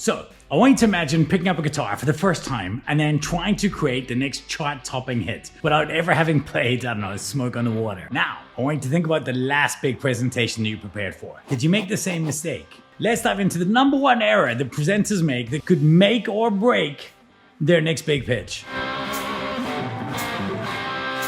So I want you to imagine picking up a guitar for the first time and then trying to create the next chart-topping hit without ever having played, I don't know, Smoke on the Water. Now, I want you to think about the last big presentation that you prepared for. Did you make the same mistake? Let's dive into the number one error that presenters make that could make or break their next big pitch.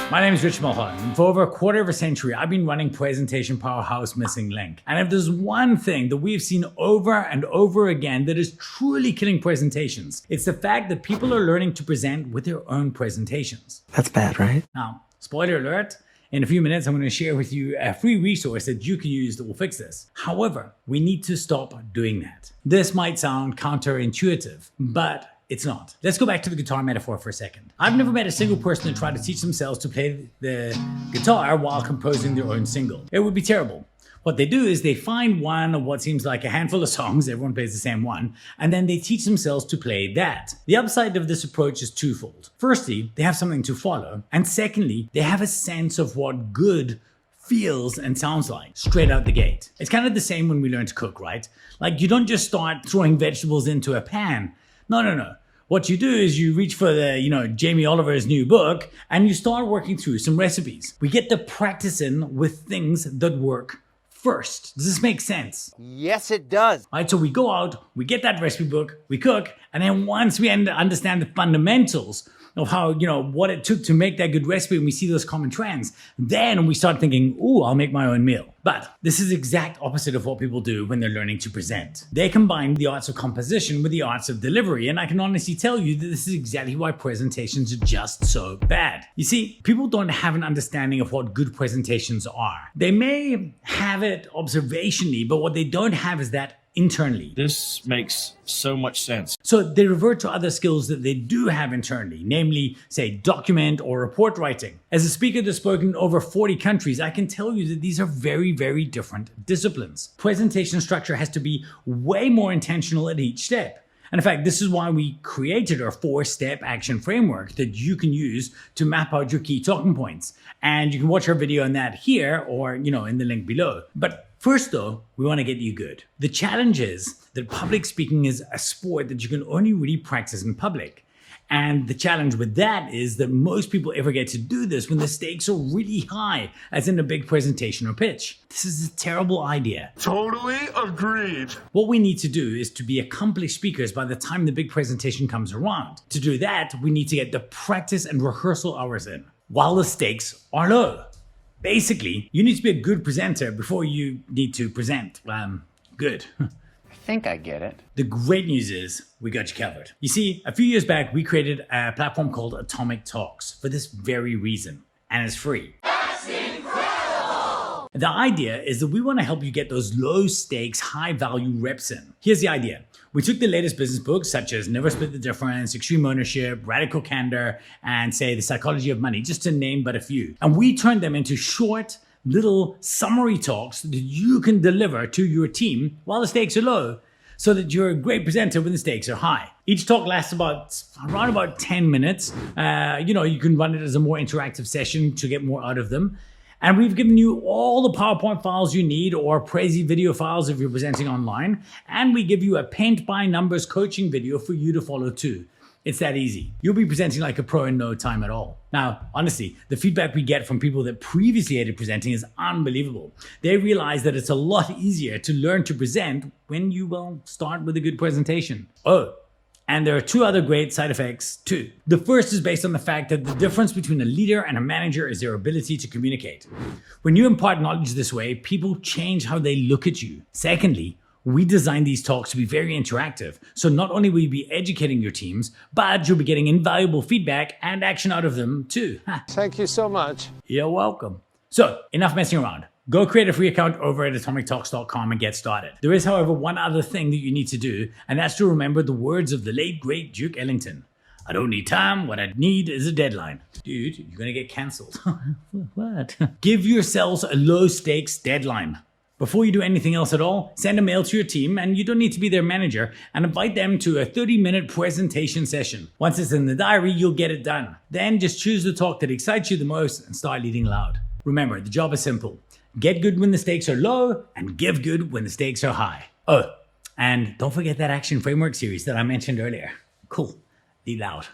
My name is Rich Mulholland, and for over a quarter of a century, I've been running Presentation Powerhouse Missing Link. And if there's one thing that we've seen over and over again that is truly killing presentations, it's the fact that people are learning to present with their own presentations. That's bad, right? Now, spoiler alert, in a few minutes, I'm going to share with you a free resource that you can use that will fix this. However, we need to stop doing that. This might sound counterintuitive, but it's not. Let's go back to the guitar metaphor for a second. I've never met a single person that tried to teach themselves to play the guitar while composing their own single. It would be terrible. What they do is they find one of what seems like a handful of songs, everyone plays the same one, and then they teach themselves to play that. The upside of this approach is twofold. Firstly, they have something to follow, and secondly, they have a sense of what good feels and sounds like straight out the gate. It's kind of the same when we learn to cook, right? Like you don't just start throwing vegetables into a pan. No. What you do is you reach for the, Jamie Oliver's new book and you start working through some recipes. We get to practice in with things that work first. Does this make sense? Yes, it does. All right, so we go out, we get that recipe book, we cook, and then once we understand the fundamentals of how, what it took to make that good recipe, and we see those common trends, then we start thinking, ooh, I'll make my own meal. But this is the exact opposite of what people do when they're learning to present. They combine the arts of composition with the arts of delivery, and I can honestly tell you that this is exactly why presentations are just so bad. You see, people don't have an understanding of what good presentations are. They may have it observationally, but what they don't have is that internally. This makes so much sense. So they revert to other skills that they do have internally, namely, say, document or report writing. As a speaker that's spoken in over 40 countries, I can tell you that these are very, very different disciplines. Presentation structure has to be way more intentional at each step. And in fact, this is why we created our 4-step action framework that you can use to map out your key talking points. And you can watch our video on that here or, in the link below. But first though, we want to get you good. The challenge is that public speaking is a sport that you can only really practice in public. And the challenge with that is that most people ever get to do this when the stakes are really high, as in a big presentation or pitch. This is a terrible idea. Totally agreed. What we need to do is to be accomplished speakers by the time the big presentation comes around. To do that, we need to get the practice and rehearsal hours in, while the stakes are low. Basically, you need to be a good presenter before you need to present. Good. I think I get it. The great news is we got you covered. You see, a few years back, we created a platform called Atomic Talks for this very reason, and it's free. That's incredible! The idea is that we want to help you get those low stakes, high value reps in. Here's the idea. We took the latest business books such as Never Split the Difference, Extreme Ownership, Radical Candor, and say The Psychology of Money, just to name but a few. And we turned them into short, little summary talks that you can deliver to your team while the stakes are low, so that you're a great presenter when the stakes are high. Each talk lasts around about 10 minutes. You can run it as a more interactive session to get more out of them. And we've given you all the PowerPoint files you need or Prezi video files if you're presenting online. And we give you a paint by numbers coaching video for you to follow too. It's that easy. You'll be presenting like a pro in no time at all. Now, honestly, the feedback we get from people that previously hated presenting is unbelievable. They realize that it's a lot easier to learn to present when you, start with a good presentation. Oh, and there are 2 other great side effects too. The first is based on the fact that the difference between a leader and a manager is their ability to communicate. When you impart knowledge this way, people change how they look at you. Secondly, we designed these talks to be very interactive. So not only will you be educating your teams, but you'll be getting invaluable feedback and action out of them too. Thank you so much. You're welcome. So enough messing around. Go create a free account over at atomictalks.com and get started. There is, however, one other thing that you need to do, and that's to remember the words of the late, great Duke Ellington. I don't need time, what I need is a deadline. Dude, you're gonna get canceled. What? Give yourselves a low stakes deadline. Before you do anything else at all, send a mail to your team, and you don't need to be their manager, and invite them to a 30-minute presentation session. Once it's in the diary, you'll get it done. Then just choose the talk that excites you the most and start leading loud. Remember, the job is simple. Get good when the stakes are low and give good when the stakes are high. Oh, And don't forget that action framework series that I mentioned earlier. Cool. Be loud.